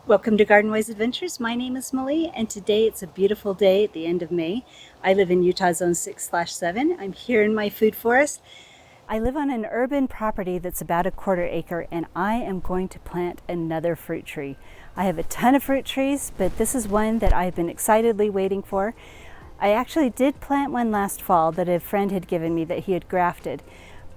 Welcome to Garden Wise Adventures. My name is Molly, and today it's a beautiful day at the end of May. I live in Utah Zone 6/7. I'm here in my food forest. I live on an urban property that's about a quarter acre, and I am going to plant another fruit tree. I have a ton of fruit trees, but this is one that I've been excitedly waiting for. I actually did plant one last fall that a friend had given me that he had grafted,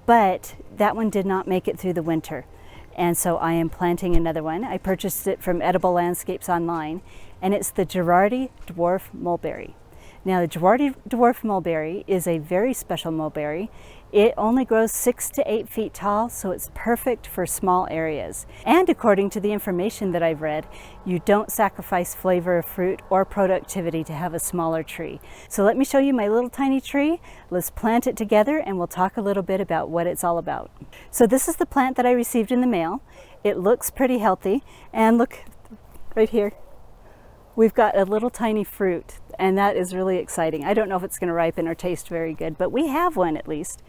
but that one did not make it through the winter. And so I am planting another one. I purchased it from Edible Landscapes online, and it's the Girardi Dwarf Mulberry. Now, the Girardi Dwarf Mulberry is a very special mulberry. It only grows 6 to 8 feet tall, so it's perfect for small areas. And according to the information that I've read, you don't sacrifice flavor of fruit or productivity to have a smaller tree. So let me show you my little tiny tree. Let's plant it together and we'll talk a little bit about what it's all about. So this is the plant that I received in the mail. It looks pretty healthy, and look right here. We've got a little tiny fruit, and that is really exciting. I don't know if it's going to ripen or taste very good, but we have one at least,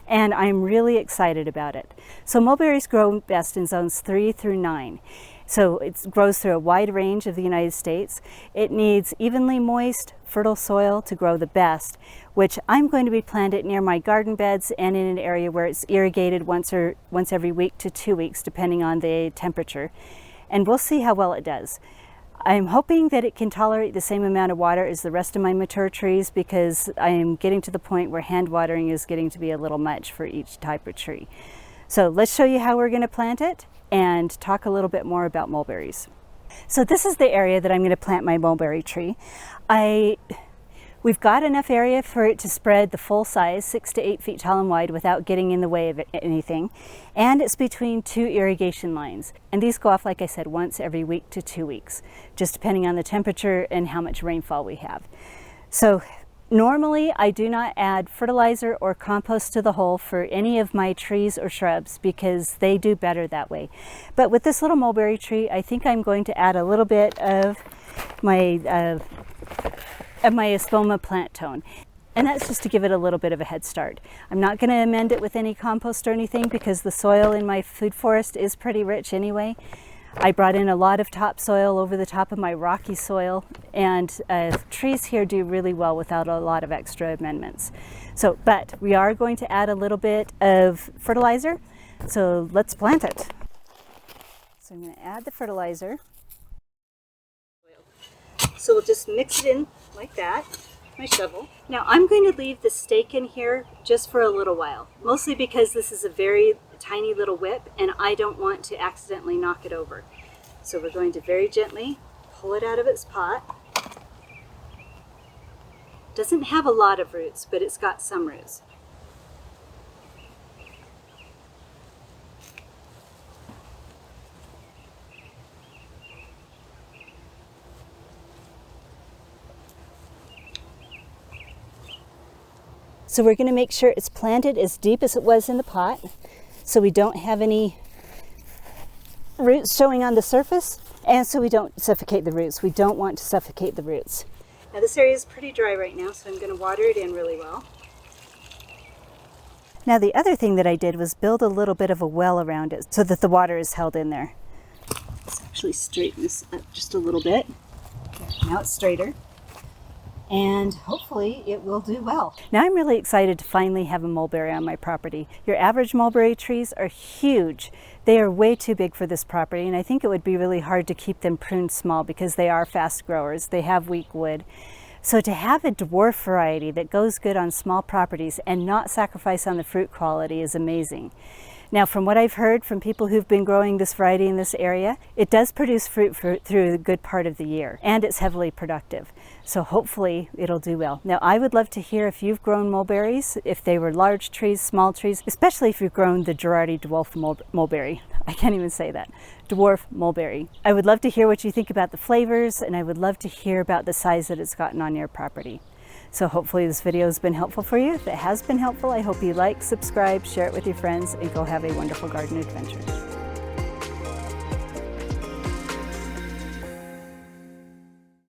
and I'm really excited about it. So mulberries grow best in zones 3 through 9. So it grows through a wide range of the United States. It needs evenly moist, fertile soil to grow the best, which I'm going to be planted near my garden beds and in an area where it's irrigated once every week to 2 weeks, depending on the temperature. And we'll see how well it does. I'm hoping that it can tolerate the same amount of water as the rest of my mature trees, because I am getting to the point where hand watering is getting to be a little much for each type of tree. So let's show you how we're going to plant it and talk a little bit more about mulberries. So this is the area that I'm going to plant my mulberry tree. We've got enough area for it to spread the full size, 6 to 8 feet tall and wide, without getting in the way of anything. And it's between 2 irrigation lines. And these go off, like I said, once every week to 2 weeks, just depending on the temperature and how much rainfall we have. So normally I do not add fertilizer or compost to the hole for any of my trees or shrubs, because they do better that way. But with this little mulberry tree, I think I'm going to add a little bit of my Espoma plant tone, and that's just to give it a little bit of a head start. I'm not going to amend it with any compost or anything, because the soil in my food forest is pretty rich anyway. I brought in a lot of topsoil over the top of my rocky soil, and trees here do really well without a lot of extra amendments. But we are going to add a little bit of fertilizer, so let's plant it. So I'm going to add the fertilizer. So we'll just mix it in like that, my shovel. Now I'm going to leave the stake in here just for a little while, mostly because this is a very tiny little whip and I don't want to accidentally knock it over. So we're going to very gently pull it out of its pot. Doesn't have a lot of roots, but it's got some roots. So we're going to make sure it's planted as deep as it was in the pot, so we don't have any roots showing on the surface, and so we don't suffocate the roots. We don't want to suffocate the roots. Now this area is pretty dry right now, so I'm going to water it in really well. Now the other thing that I did was build a little bit of a well around it so that the water is held in there. Let's actually straighten this up just a little bit. Now it's straighter, and hopefully it will do well. Now I'm really excited to finally have a mulberry on my property. Your average mulberry trees are huge. They are way too big for this property, and I think it would be really hard to keep them pruned small because they are fast growers. They have weak wood. So to have a dwarf variety that goes good on small properties and not sacrifice on the fruit quality is amazing. Now, from what I've heard from people who've been growing this variety in this area, it does produce fruit through a good part of the year, and it's heavily productive. So hopefully it'll do well. Now, I would love to hear if you've grown mulberries, if they were large trees, small trees, especially if you've grown the Girardi Dwarf Mulberry. I can't even say that. Dwarf Mulberry. I would love to hear what you think about the flavors, and I would love to hear about the size that it's gotten on your property. So hopefully this video has been helpful for you. If it has been helpful, I hope you like, subscribe, share it with your friends, and go have a wonderful garden adventure.